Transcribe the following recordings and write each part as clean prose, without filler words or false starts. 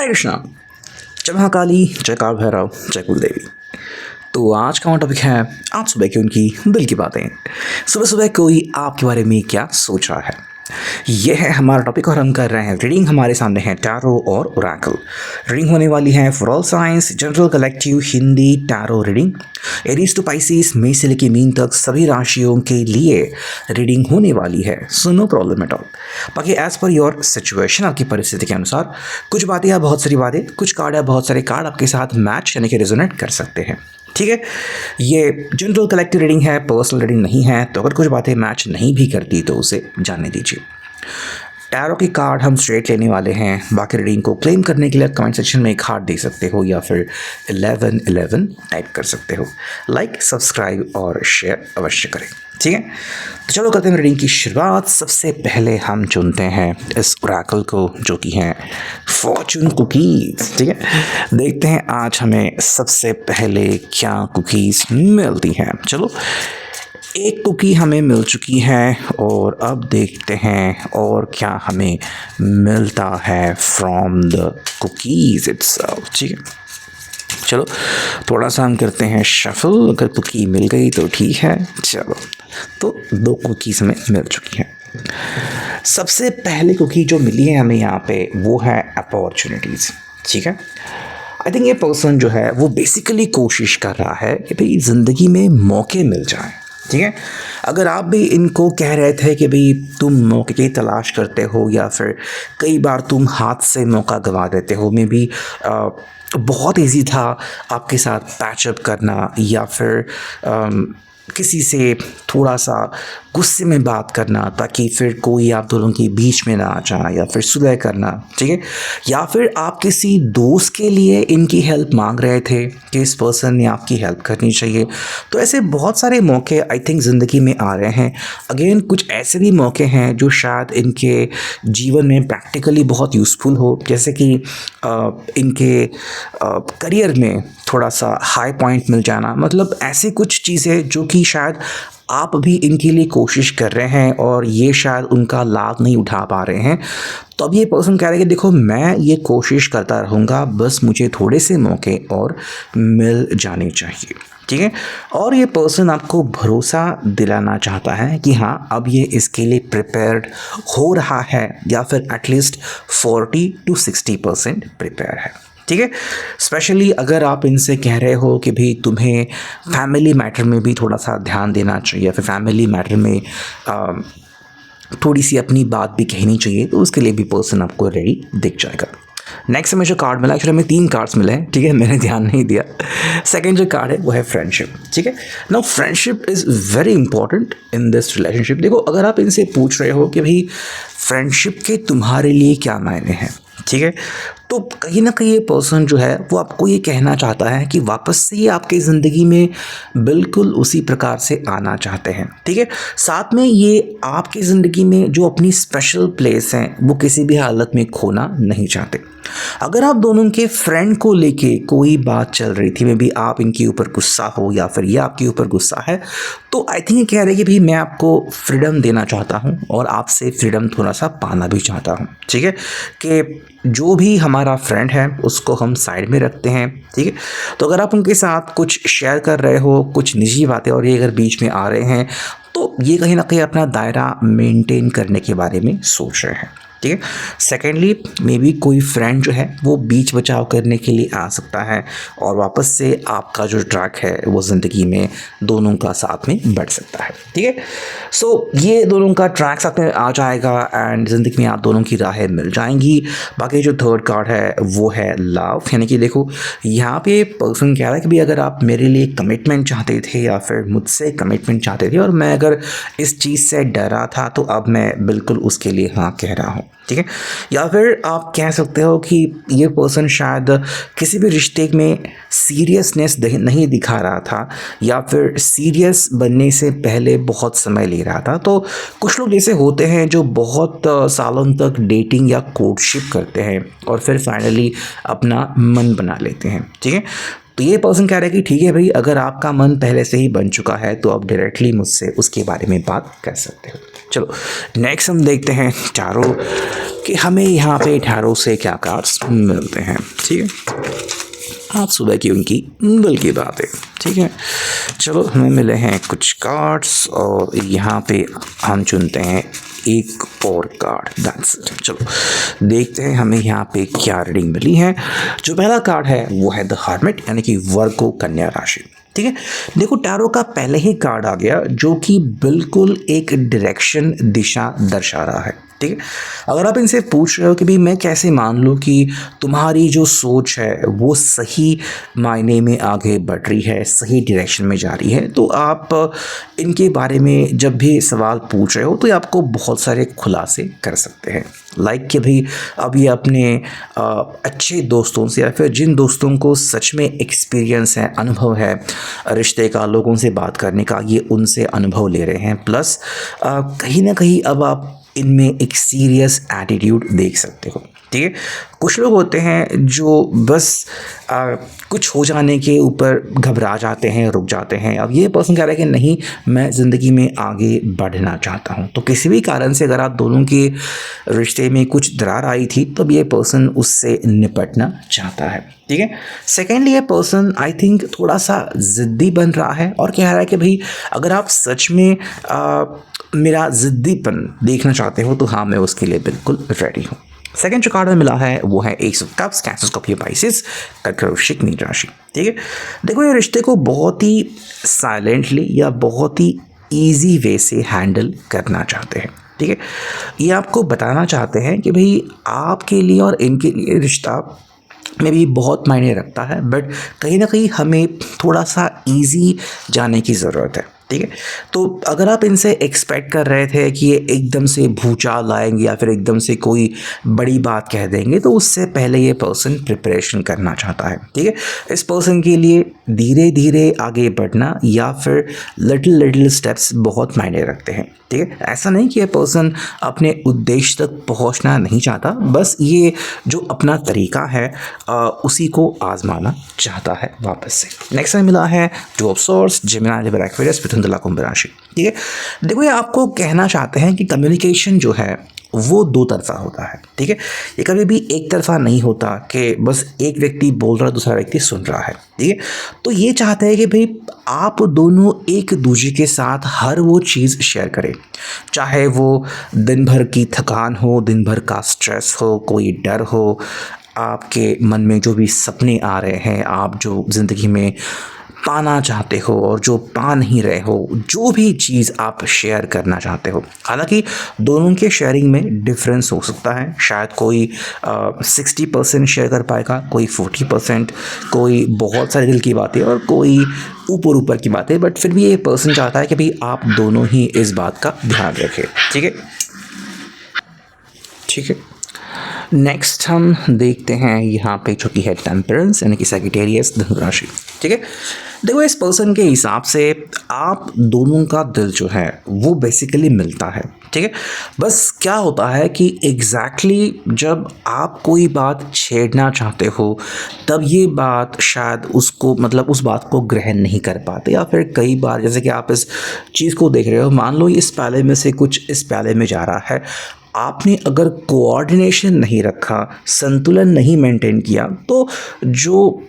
हरे कृष्णा। जय महाकाली, जय काल भैरव, जय कुलदेवी। तो आज का हमारा टॉपिक है आज सुबह की उनकी दिल की बातें। सुबह सुबह कोई आपके बारे में क्या सोच रहा है, यह है हमारा टॉपिक। और हम कर रहे हैं रीडिंग। हमारे सामने है टैरो और ओरेकल रीडिंग होने वाली है for all signs, general, collective, Hindi tarot reading. Aries to Pisces, मई से लेकर मीन तक सभी राशियों के लिए रीडिंग होने वाली है। So no problem at all. बाकी एज पर योर सिचुएशन, आपकी परिस्थिति के अनुसार कुछ बातें या बहुत सारी बातें, कुछ कार्ड या बहुत सारे कार्ड आपके साथ मैच यानी कि रेजोनेट कर सकते हैं। ठीक है, ये जनरल कलेक्टिव रीडिंग है, पर्सनल रीडिंग नहीं है। तो अगर कुछ बातें मैच नहीं भी करती तो उसे जानने दीजिए। टैरो की कार्ड हम स्ट्रेट लेने वाले हैं। बाकी रीडिंग को क्लेम करने के लिए कमेंट सेक्शन में एक हार्ट दे सकते हो या फिर 1111 टाइप कर सकते हो। लाइक, सब्सक्राइब और शेयर अवश्य करें। ठीक है, तो चलो करते हैं रीडिंग की शुरुआत। सबसे पहले हम चुनते हैं इस ओरेकल को, जो कि है फॉर्चून कुकीज़। ठीक है, देखते हैं आज हमें सबसे पहले क्या कुकीज़ मिलती हैं। चलो, एक कुकी हमें मिल चुकी है और अब देखते हैं और क्या हमें मिलता है फ्रॉम द कुकीज़ इटसेल्फ। ठीक है, चलो थोड़ा सा हम करते हैं शफल। अगर कुकी मिल गई तो ठीक है। चलो, तो 2 कुकीज़ हमें मिल चुकी हैं। सबसे पहले कुकी जो मिली है हमें यहाँ पे वो है अपॉर्चुनिटीज़। ठीक है, आई थिंक ये पर्सन जो है वो बेसिकली कोशिश कर रहा है कि भाई ज़िंदगी में मौके मिल जाएं। ठीक है, अगर आप भी इनको कह रहे थे कि भाई तुम मौके की तलाश करते हो या फिर कई बार तुम हाथ से मौका गंवा देते हो, मे बी बहुत इजी था आपके साथ पैचअप करना या फिर किसी से थोड़ा सा गुस्से में बात करना ताकि फिर कोई आप दोनों के बीच में ना आ जाए, या फिर सुलह करना। ठीक है, या फिर आप किसी दोस्त के लिए इनकी हेल्प मांग रहे थे कि इस पर्सन ने आपकी हेल्प करनी चाहिए। तो ऐसे बहुत सारे मौके आई थिंक ज़िंदगी में आ रहे हैं। अगेन कुछ ऐसे भी मौके हैं जो शायद इनके जीवन में प्रैक्टिकली बहुत यूज़फुल हो, जैसे कि इनके करियर में थोड़ा सा हाई पॉइंट मिल जाना। मतलब ऐसी कुछ चीज़ें जो कि शायद आप भी इनके लिए कोशिश कर रहे हैं और ये शायद उनका लाभ नहीं उठा पा रहे हैं। तो अब ये पर्सन कह रहे हैं कि देखो, मैं ये कोशिश करता रहूँगा, बस मुझे थोड़े से मौके और मिल जाने चाहिए। ठीक है, और ये पर्सन आपको भरोसा दिलाना चाहता है कि हाँ, अब ये इसके लिए प्रिपेयर्ड हो रहा है, या फिर एटलीस्ट 40 to 60% प्रिपेयर है। ठीक है, स्पेशली अगर आप इनसे कह रहे हो कि भाई तुम्हें फैमिली मैटर में भी थोड़ा सा ध्यान देना चाहिए, या फिर फैमिली मैटर में थोड़ी सी अपनी बात भी कहनी चाहिए, तो उसके लिए भी पर्सन आपको रेडी दिख जाएगा। नेक्स्ट में जो कार्ड मिला, एक्चुअली हमें 3 कार्ड्स मिले हैं। ठीक है, मैंने ध्यान नहीं दिया। सेकेंड जो कार्ड है वो है फ्रेंडशिप। ठीक है, now friendship is very important in this relationship. देखो, अगर आप इनसे पूछ रहे हो कि भाई फ्रेंडशिप के तुम्हारे लिए क्या मायने हैं, ठीक है, तो कहीं ना कहीं ये पर्सन जो है वो आपको ये कहना चाहता है कि वापस से ये आपकी ज़िंदगी में बिल्कुल उसी प्रकार से आना चाहते हैं। ठीक है, साथ में ये आपकी ज़िंदगी में जो अपनी स्पेशल प्लेस हैं वो किसी भी हालत में खोना नहीं चाहते। अगर आप दोनों के फ्रेंड को लेके कोई बात चल रही थी, मे बी आप इनके ऊपर गुस्सा हो या फिर ये आपके ऊपर गुस्सा है, तो आई थिंक ये कह रहे हैं कि भाई मैं आपको फ्रीडम देना चाहता हूँ और आपसे फ्रीडम थोड़ा सा पाना भी चाहता हूँ। ठीक है, कि जो भी हमारा फ्रेंड है उसको हम साइड में रखते हैं। ठीक है, तो अगर आप उनके साथ कुछ शेयर कर रहे हो, कुछ निजी बातें, और ये अगर बीच में आ रहे हैं, तो ये कहीं ना कहीं अपना दायरा मेंटेन करने के बारे में सोच रहे हैं। ठीक है, सेकेंडली मे बी कोई फ्रेंड जो है वो बीच बचाव करने के लिए आ सकता है और वापस से आपका जो ट्रैक है वो ज़िंदगी में दोनों का साथ में बढ़ सकता है। ठीक है, सो ये दोनों का ट्रैक साथ में आ जाएगा एंड ज़िंदगी में आप दोनों की राहें मिल जाएंगी। बाकी जो थर्ड कार्ड है वो है लव। यानी कि देखो, यहाँ पे पर्सन कह रहा है कि भाई अगर आप मेरे लिए कमिटमेंट चाहते थे या फिर मुझसे कमिटमेंट चाहते थे और मैं अगर इस चीज़ से डरा था, तो अब मैं बिल्कुल उसके लिए हाँ कह रहा हूँ। ठीक है, या फिर आप कह सकते हो कि ये पर्सन शायद किसी भी रिश्ते में सीरियसनेस नहीं दिखा रहा था, या फिर सीरियस बनने से पहले बहुत समय ले रहा था। तो कुछ लोग जैसे होते हैं जो बहुत सालों तक डेटिंग या कोर्टशिप करते हैं और फिर फाइनली अपना मन बना लेते हैं। ठीक है, तो ये पर्सन कह रहा है कि ठीक है भाई, अगर आपका मन पहले से ही बन चुका है तो आप डायरेक्टली मुझसे उसके बारे में बात कर सकते हो। चलो नेक्स्ट हम देखते हैं टैरो कि हमें यहाँ पे टैरो से क्या कार्ड्स मिलते हैं। ठीक है, आज सुबह की उनकी दिल की बात है। ठीक है, चलो हमें मिले हैं कुछ कार्ड्स और यहाँ पे हम चुनते हैं एक और कार्ड। That's it. चलो देखते हैं हमें यहाँ पे क्या रीडिंग मिली है। जो पहला कार्ड है वो है द हर्मिट, यानी कि वर्गो कन्या राशि। ठीक है, देखो टैरो का पहले ही कार्ड आ गया जो कि बिल्कुल एक डायरेक्शन, दिशा दर्शा रहा है। ठीक है, अगर आप इनसे पूछ रहे हो कि भाई मैं कैसे मान लूँ कि तुम्हारी जो सोच है वो सही मायने में आगे बढ़ रही है, सही डायरेक्शन में जा रही है, तो आप इनके बारे में जब भी सवाल पूछ रहे हो तो ये आपको बहुत सारे खुलासे कर सकते हैं। लाइक कि भाई अब ये अपने अच्छे दोस्तों से या फिर जिन दोस्तों को सच में एक्सपीरियंस है, अनुभव है रिश्ते का, लोगों से बात करने का, ये उनसे अनुभव ले रहे हैं। प्लस कहीं ना कहीं अब आप इनमें एक सीरियस एटीट्यूड देख सकते हो। ठीक है, कुछ लोग होते हैं जो बस कुछ हो जाने के ऊपर घबरा जाते हैं, रुक जाते हैं। अब ये पर्सन कह रहा है कि नहीं, मैं ज़िंदगी में आगे बढ़ना चाहता हूँ। तो किसी भी कारण से अगर आप दोनों के रिश्ते में कुछ दरार आई थी तब ये पर्सन उससे निपटना चाहता है। ठीक है, सेकेंडली ये पर्सन आई थिंक थोड़ा सा ज़िद्दी बन रहा है और कह रहा है कि भाई अगर आप सच में मेरा ज़िद्दीपन देखना चाहते हो तो हाँ, मैं उसके लिए बिल्कुल रेडी हूँ। सेकेंड जो कार्ड में मिला है वो है S of cups, cancer, Scorpio, Pisces, कर्क, वृश्चिक, मीन राशि। ठीक है, देखो ये रिश्ते को बहुत ही साइलेंटली या बहुत ही ईजी वे से हैंडल करना चाहते हैं। ठीक है, ये आपको बताना चाहते हैं कि भाई आपके लिए और इनके लिए रिश्ता में भी बहुत मायने रखता है, बट कहीं ना कहीं हमें थोड़ा सा ईजी जाने की ज़रूरत है। ठीक है, तो अगर आप इनसे एक्सपेक्ट कर रहे थे कि ये एकदम से भूचाल लाएंगे या फिर एकदम से कोई बड़ी बात कह देंगे, तो उससे पहले ये पर्सन प्रिपरेशन करना चाहता है। ठीक है, इस पर्सन के लिए धीरे धीरे आगे बढ़ना या फिर लिटिल स्टेप्स बहुत मायने रखते हैं। ठीक है, ऐसा नहीं कि ये पर्सन अपने उद्देश्य तक पहुंचना नहीं चाहता, बस ये जो अपना तरीका है उसी को आजमाना चाहता है वापस से। नेक्स्ट में मिला है two of swords, Gemini, Libra, Aquarius, Mithun, Tula, Kumbh राशि। ठीक है, देखो ये आपको कहना चाहते हैं कि कम्युनिकेशन जो है वो दो तरफा होता है। ठीक है, ये कभी भी एक तरफा नहीं होता कि बस एक व्यक्ति बोल रहा है दूसरा व्यक्ति सुन रहा है। ठीक है, तो ये चाहते हैं कि भाई आप दोनों एक दूसरे के साथ हर वो चीज़ शेयर करें, चाहे वो दिन भर की थकान हो, दिन भर का स्ट्रेस हो, कोई डर हो, आपके मन में जो भी सपने आ रहे हैं, आप जो ज़िंदगी में पाना चाहते हो और जो पा नहीं रहे हो, जो भी चीज़ आप शेयर करना चाहते हो। हालांकि दोनों के शेयरिंग में डिफरेंस हो सकता है, शायद कोई 60% शेयर कर पाएगा, कोई 40%, कोई बहुत सारे दिल की बातें और कोई ऊपर की बातें, बट फिर भी ये पर्सन चाहता है कि भाई आप दोनों ही इस बात का ध्यान रखें। ठीक है, ठीक है, नेक्स्ट हम देखते हैं यहाँ पे जो कि है टेम्परेंस, यानी कि सैजिटेरियस, धनु राशि। ठीक है, देखो इस पर्सन के हिसाब से आप दोनों का दिल जो है वो बेसिकली मिलता है। ठीक है, बस क्या होता है कि एग्जैक्टली जब आप कोई बात छेड़ना चाहते हो तब ये बात शायद उसको मतलब उस बात को ग्रहण नहीं कर पाते, या फिर कई बार जैसे कि आप इस चीज़ को देख रहे हो, मान लो इस प्याले में से कुछ इस प्याले में जा रहा है, आपने अगर कोऑर्डिनेशन नहीं रखा, संतुलन नहीं मेंटेन किया, तो जो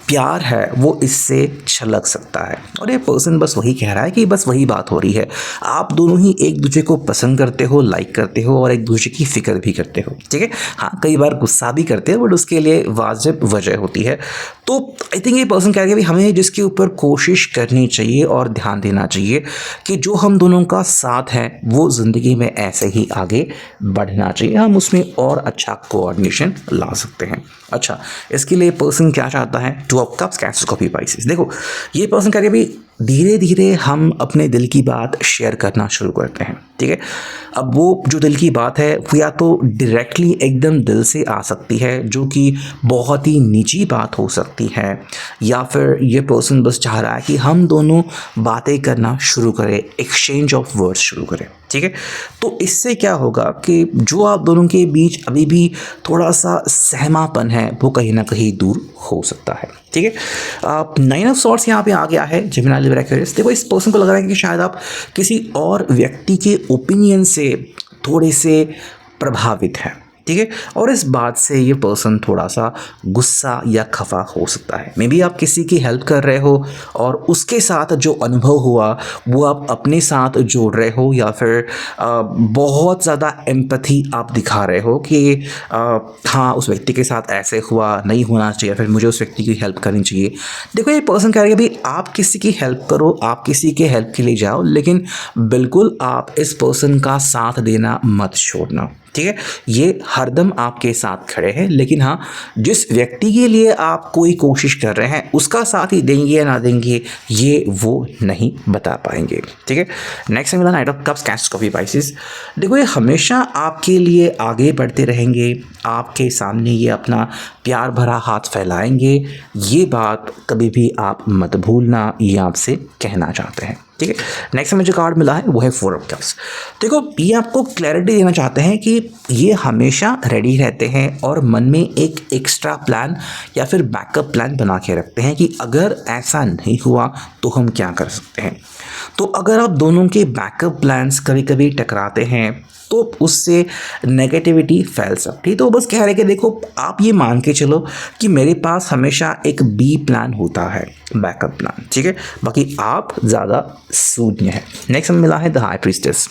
प्यार है वो इससे छलक सकता है। और ये पर्सन बस वही कह रहा है कि बस वही बात हो रही है, आप दोनों ही एक दूसरे को पसंद करते हो, लाइक करते हो और एक दूसरे की फिक्र भी करते हो। ठीक है, हाँ कई बार गुस्सा भी करते हो, बट उसके लिए वाजिब वजह होती है। तो आई थिंक ये पर्सन कह रहा है कि हमें जिसके ऊपर कोशिश करनी चाहिए और ध्यान देना चाहिए कि जो हम दोनों का साथ है वो ज़िंदगी में ऐसे ही आगे बढ़ना चाहिए, हम उसमें और अच्छा कोऑर्डिनेशन ला सकते हैं। अच्छा, इसके लिए पर्सन क्या चाहता है, two of cups, cancer, Scorpio, Pisces. देखो ये पर्सन कह रहे हैं भाई धीरे धीरे हम अपने दिल की बात शेयर करना शुरू करते हैं। ठीक है, अब वो जो दिल की बात है वो या तो डायरेक्टली एकदम दिल से आ सकती है जो कि बहुत ही निजी बात हो सकती है, या फिर ये पर्सन बस चाह रहा है कि हम दोनों बातें करना शुरू करें, एक्सचेंज ऑफ वर्ड्स शुरू करें। ठीक है। तो इससे क्या होगा कि जो आप दोनों के बीच अभी भी थोड़ा सा सहमापन है वो कहीं ना कहीं दूर हो सकता है। ठीक है। आप 9 ऑफ सॉर्ड्स यहाँ पे आ गया है जेमिनी लिब्रा एक्वेरियस। देखो इस पर्सन को लग रहा है कि शायद आप किसी और व्यक्ति के ओपिनियन से थोड़े से प्रभावित हैं। ठीक है। और इस बात से ये पर्सन थोड़ा सा गुस्सा या खफा हो सकता है। मे बी आप किसी की हेल्प कर रहे हो और उसके साथ जो अनुभव हुआ वो आप अपने साथ जोड़ रहे हो, या फिर बहुत ज़्यादा एम्पैथी आप दिखा रहे हो कि हाँ उस व्यक्ति के साथ ऐसे हुआ, नहीं होना चाहिए, फिर मुझे उस व्यक्ति की हेल्प करनी चाहिए। देखो ये पर्सन कह रहा है कि भाई आप किसी की हेल्प करो, आप किसी के हेल्प के लिए जाओ, लेकिन बिल्कुल आप इस पर्सन का साथ देना मत छोड़ना। ठीक है। ये हरदम आपके साथ खड़े हैं, लेकिन हाँ जिस व्यक्ति के लिए आप कोई कोशिश कर रहे हैं उसका साथ ही देंगे या ना देंगे ये वो नहीं बता पाएंगे। ठीक है। नेक्स्ट मिला night of cups, cancer, Scorpio, Pisces. देखो ये हमेशा आपके लिए आगे बढ़ते रहेंगे, आपके सामने ये अपना प्यार भरा हाथ फैलाएंगे। ये बात कभी भी आप मत भूलना, ये आपसे कहना चाहते हैं। ठीक है। नेक्स्ट में जो कार्ड मिला है वो है 4 ऑफ कप्स। देखो ये आपको क्लैरिटी देना चाहते हैं कि ये हमेशा रेडी रहते हैं और मन में एक एक्स्ट्रा प्लान या फिर बैकअप प्लान बना के रखते हैं कि अगर ऐसा नहीं हुआ तो हम क्या कर सकते हैं। तो अगर आप दोनों के बैकअप प्लान्स कभी कभी टकराते हैं तो उससे नेगेटिविटी फैल सकती है। तो बस कह रहे कि देखो आप ये मान के चलो कि मेरे पास हमेशा एक बी प्लान होता है, बैकअप प्लान। ठीक है। बाकी आप ज़्यादा शून्य है। नेक्स्ट में मिला है द हाई प्रीस्टेस।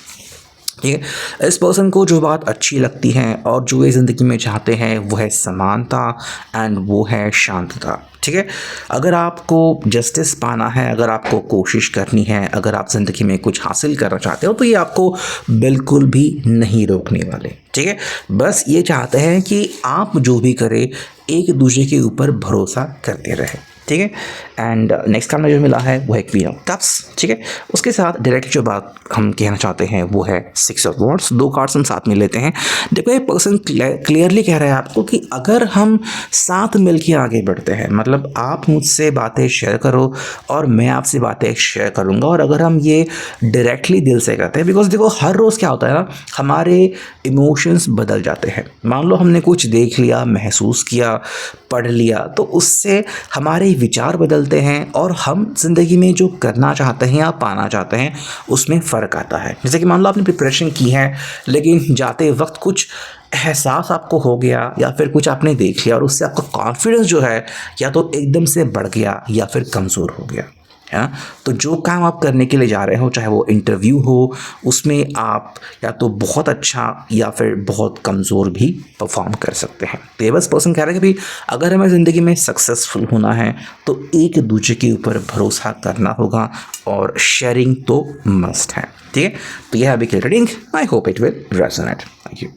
ठीक है। इस पर्सन को जो बात अच्छी लगती है और जो ये ज़िंदगी में चाहते हैं वो है समानता एंड वो है शांतता। ठीक है। अगर आपको जस्टिस पाना है, अगर आपको कोशिश करनी है, अगर आप ज़िंदगी में कुछ हासिल करना चाहते हो तो ये आपको बिल्कुल भी नहीं रोकने वाले। ठीक है। बस ये चाहते हैं कि आप जो भी करें एक दूसरे के ऊपर भरोसा करते रहें। ठीक है। एंड नेक्स्ट कार्ड में जो मिला है वो है क्वीन ऑफ कप्स। ठीक है। उसके साथ डायरेक्ट जो बात हम कहना चाहते हैं वो है 6 ऑफ वॉन्ड्स। 2 कार्ड्स हम साथ में लेते हैं। देखो ये पर्सन क्लियरली कह रहा है आपको कि अगर हम साथ मिलके आगे बढ़ते हैं, मतलब आप मुझसे बातें शेयर करो और मैं आपसे बातें शेयर करूँगा, और अगर हम ये डायरेक्टली दिल से करते हैं, बिकॉज देखो हर रोज़ क्या होता है ना, हमारे इमोशंस बदल जाते हैं। मान लो हमने कुछ देख लिया, महसूस किया, पढ़ लिया, तो उससे हमारे विचार बदलते हैं और हम ज़िंदगी में जो करना चाहते हैं या पाना चाहते हैं उसमें फ़र्क आता है। जैसे कि मान लो आपने प्रिपरेशन की है लेकिन जाते वक्त कुछ एहसास आपको हो गया या फिर कुछ आपने देख लिया और उससे आपका कॉन्फिडेंस जो है या तो एकदम से बढ़ गया या फिर कमज़ोर हो गया है ना। तो जो काम आप करने के लिए जा रहे हो, चाहे वो इंटरव्यू हो, उसमें आप या तो बहुत अच्छा या फिर बहुत कमज़ोर भी परफॉर्म कर सकते हैं। तो ये बस पर्सन कह रहा है कि भाई अगर हमें ज़िंदगी में सक्सेसफुल होना है तो एक दूसरे के ऊपर भरोसा करना होगा और शेयरिंग तो मस्ट है। ठीक है। तो यह अभी की reading, I hope it will resonate. Thank you.